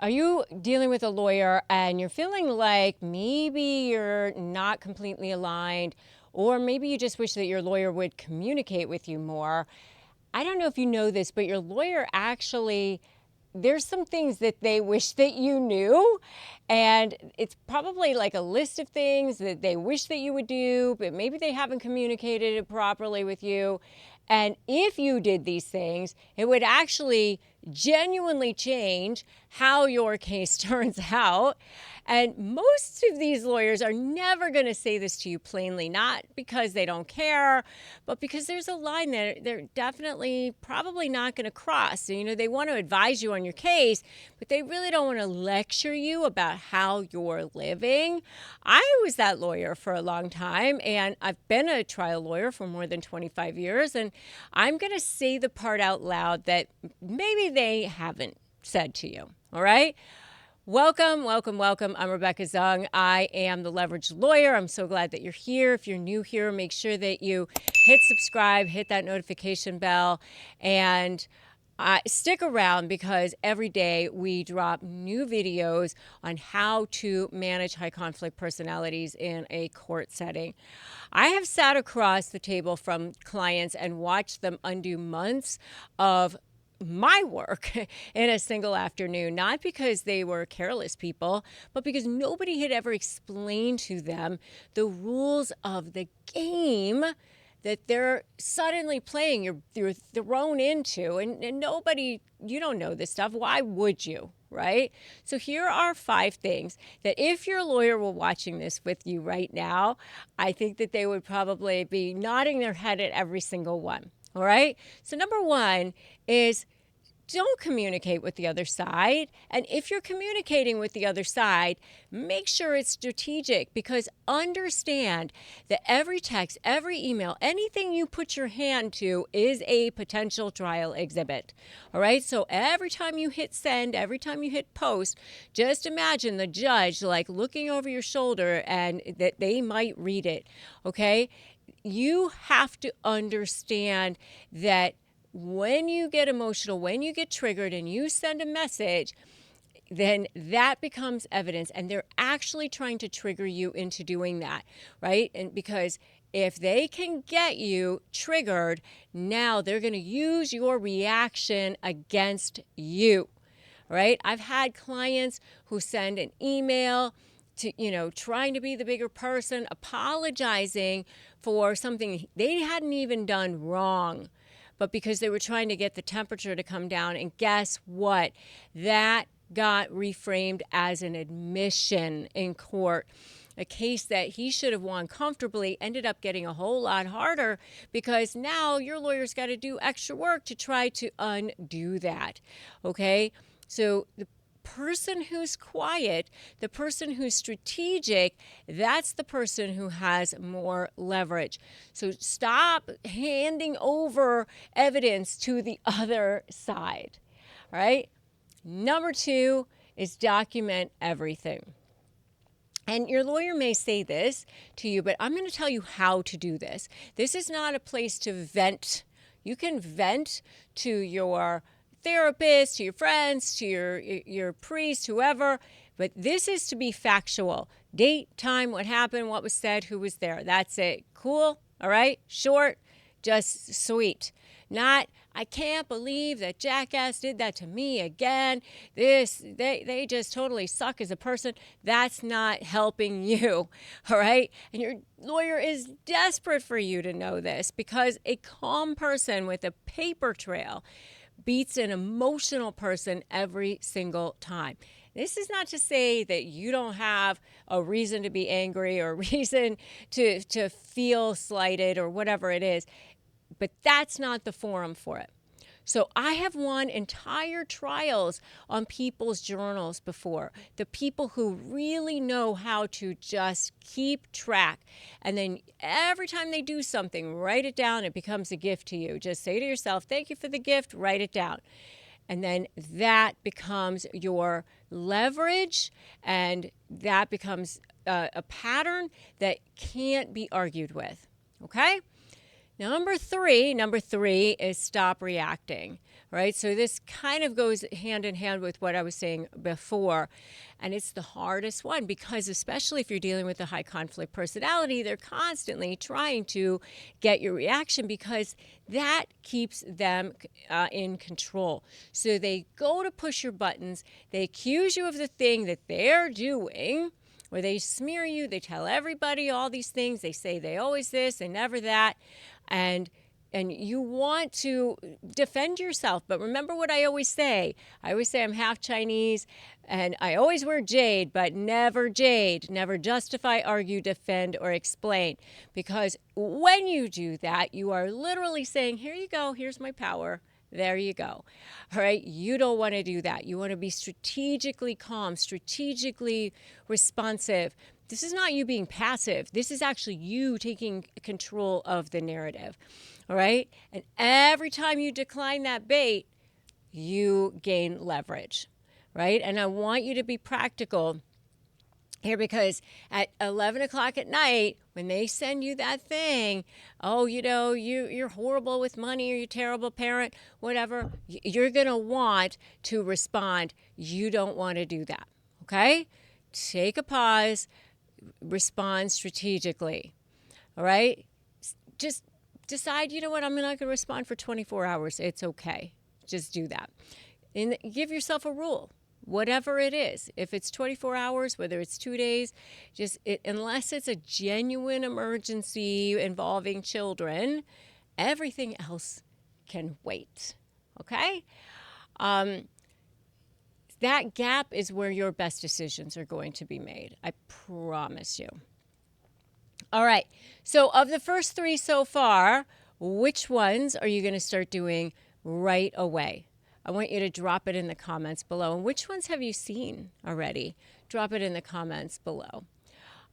Are you dealing with a lawyer and you're feeling like maybe you're not completely aligned, or maybe you just wish that your lawyer would communicate with you more? I don't know if you know this, but your lawyer actually, there's some things that they wish that you knew, and it's probably like a list of things that they wish that you would do, but maybe they haven't communicated it properly with you. And if you did these things, it would actually genuinely change how your case turns out. And most of these lawyers are never going to say this to you plainly, not because they don't care, but because there's a line that they're definitely probably not going to cross. So, they want to advise you on your case, but they really don't want to lecture you about how you're living. I was that lawyer for a long time, and I've been a trial lawyer for more than 25 years, and I'm going to say the part out loud that maybe they haven't said to you. All right? Welcome, welcome, welcome. I'm Rebecca Zung. I am the Leveraged Lawyer. I'm so glad that you're here. If you're new here, make sure that you hit subscribe, hit that notification bell, and stick around because every day we drop new videos on how to manage high conflict personalities in a court setting. I have sat across the table from clients and watched them undo months of my work in a single afternoon, not because they were careless people, but because nobody had ever explained to them the rules of the game that they're suddenly playing, you're thrown into, and nobody, you don't know this stuff. Why would you, right? So here are 5 things that if your lawyer were watching this with you right now, I think that they would probably be nodding their head at every single one. All right. So number 1 is don't communicate with the other side. And if you're communicating with the other side, make sure it's strategic, because understand that every text, every email, anything you put your hand to is a potential trial exhibit. All right. So every time you hit send, every time you hit post, just imagine the judge like looking over your shoulder and that they might read it. Okay. You have to understand that when you get emotional, when you get triggered and you send a message, then that becomes evidence, and they're actually trying to trigger you into doing that, right? And because if they can get you triggered, now they're going to use your reaction against you, right? I've had clients who send an email to, trying to be the bigger person, apologizing for something they hadn't even done wrong, but because they were trying to get the temperature to come down. And guess what? That got reframed as an admission in court. A case that he should have won comfortably ended up getting a whole lot harder because now your lawyer's got to do extra work to try to undo that. Okay? So the person who's quiet, the person who's strategic, that's the person who has more leverage. So stop handing over evidence to the other side. All right? Number 2 is document everything. And your lawyer may say this to you, but I'm going to tell you how to do this. This is not a place to vent. You can vent to your therapist, to your friends, to your priest, whoever, but this is to be factual. Date, time, what happened, what was said, who was there. That's it. Cool? All right? Short, just sweet. Not, I can't believe that jackass did that to me again. They just totally suck as a person. That's not helping you, all right? And your lawyer is desperate for you to know this, because a calm person with a paper trail beats an emotional person every single time. This is not to say that you don't have a reason to be angry or reason to feel slighted or whatever it is, but that's not the forum for it. So I have won entire trials on people's journals before. The people who really know how to just keep track. And then every time they do something, write it down. It becomes a gift to you. Just say to yourself, thank you for the gift, write it down. And then that becomes your leverage, and that becomes a pattern that can't be argued with. Okay? Number three is stop reacting. right? So this kind of goes hand in hand with what I was saying before. And it's the hardest one because, especially if you're dealing with a high conflict personality, they're constantly trying to get your reaction because that keeps them in control. So they go to push your buttons, they accuse you of the thing that they're doing, or they smear you, they tell everybody all these things, they say they always this, they never that, and you want to defend yourself. But remember what I always say. I always say I'm half Chinese, and I always wear jade, but never jade. Never justify, argue, defend, or explain. Because when you do that, you are literally saying, here you go, here's my power. There you go. All right. You don't want to do that. You want to be strategically calm, strategically responsive. This is not you being passive. This is actually you taking control of the narrative. All right. And every time you decline that bait, you gain leverage. Right. And I want you to be practical here, because at 11 o'clock at night, when they send you that thing, oh, you're horrible with money, or you're a terrible parent, whatever, you're going to want to respond. You don't want to do that, okay? Take a pause, respond strategically, all right? Just decide, you know what, I'm not going to respond for 24 hours. It's okay. Just do that. And give yourself a rule. Whatever it is, if it's 24 hours, whether it's 2 days, unless it's a genuine emergency involving children, everything else can wait, okay? That gap is where your best decisions are going to be made. I promise you. All right, so of the first 3 so far, which ones are you going to start doing right away? I want you to drop it in the comments below. And which ones have you seen already? Drop it in the comments below. All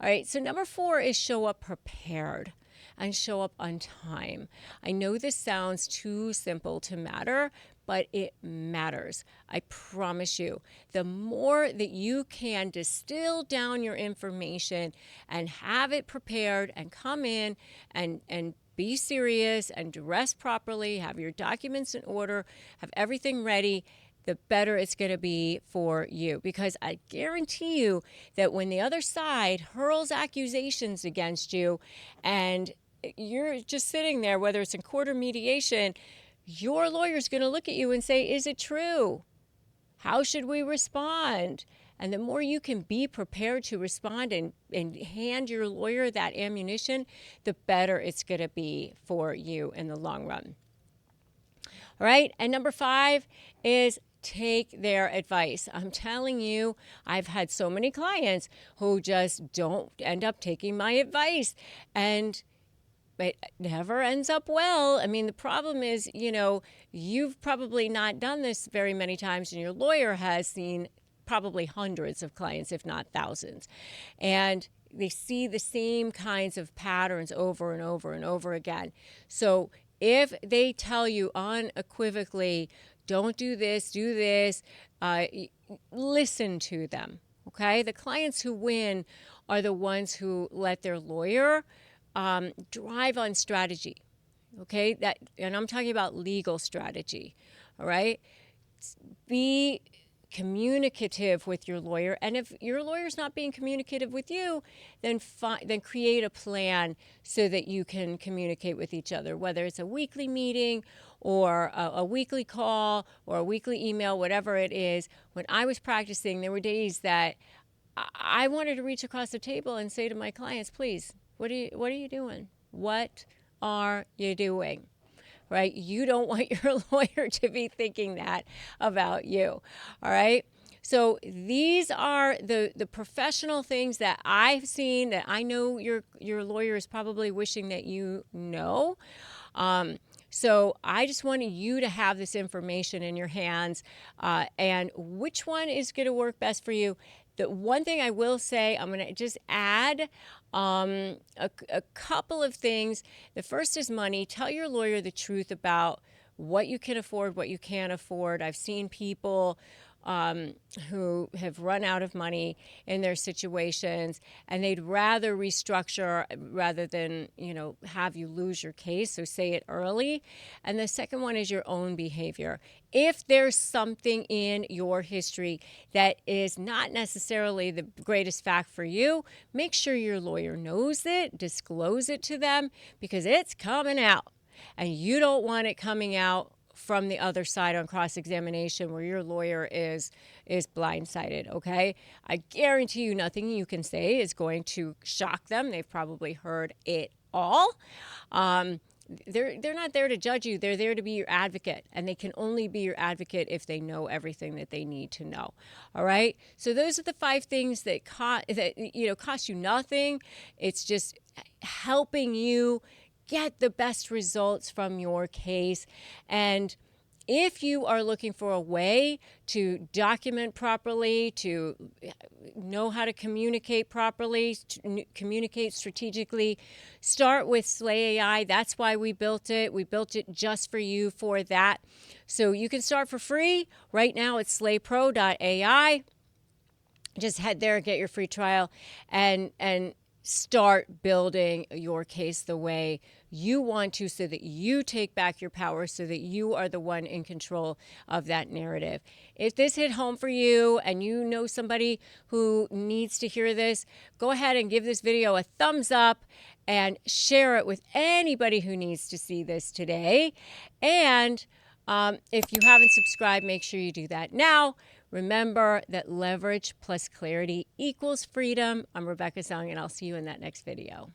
right, so number 4 is show up prepared and show up on time. I know this sounds too simple to matter, but it matters. I promise you. The more that you can distill down your information and have it prepared and come in and be serious and dress properly, have your documents in order, have everything ready, the better it's going to be for you. Because I guarantee you that when the other side hurls accusations against you and you're just sitting there, whether it's in court or mediation, your lawyer's going to look at you and say, is it true? How should we respond? And the more you can be prepared to respond and hand your lawyer that ammunition, the better it's going to be for you in the long run. All right. And number 5 is take their advice. I'm telling you, I've had so many clients who just don't end up taking my advice, and it never ends up well. I mean, the problem is, you've probably not done this very many times, and your lawyer has seen probably hundreds of clients, if not thousands. And they see the same kinds of patterns over and over and over again. So if they tell you unequivocally, don't do this, listen to them, okay? The clients who win are the ones who let their lawyer drive on strategy, okay? And I'm talking about legal strategy, all right? Be communicative with your lawyer, and if your lawyer's not being communicative with you, then create a plan so that you can communicate with each other, whether it's a weekly meeting or a weekly call or a weekly email, whatever it is. When I was practicing, there were days that I wanted to reach across the table and say to my clients, please, what are you doing? What are you doing? Right? You don't want your lawyer to be thinking that about you. All right? So these are the professional things that I've seen that I know your lawyer is probably wishing that you know. So I just wanted you to have this information in your hands, and which one is going to work best for you. The one thing I will say, I'm going to just add a couple of things. The first is money. Tell your lawyer the truth about what you can afford, what you can't afford. I've seen people who have run out of money in their situations, and they'd rather restructure rather than, have you lose your case. So say it early. And the second one is your own behavior. If there's something in your history that is not necessarily the greatest fact for you, make sure your lawyer knows it, disclose it to them, because it's coming out. And you don't want it coming out from the other side on cross-examination where your lawyer is blindsided, okay? I guarantee you nothing you can say is going to shock them. They've probably heard it all. They're not there to judge you. They're there to be your advocate, and they can only be your advocate if they know everything that they need to know. All right? So those are the 5 things that cost you nothing. It's just helping you get the best results from your case. And if you are looking for a way to document properly, to know how to communicate properly, to communicate strategically, start with Slay AI. That's why we built it. We built it just for you for that. So you can start for free. Right now it's slaypro.ai. Just head there, get your free trial, and start building your case the way you want to, so that you take back your power, so that you are the one in control of that narrative. If this hit home for you and you know somebody who needs to hear this, go ahead and give this video a thumbs up and share it with anybody who needs to see this today. And if you haven't subscribed, make sure you do that now. Remember that leverage plus clarity equals freedom. I'm Rebecca Zung, and I'll see you in that next video.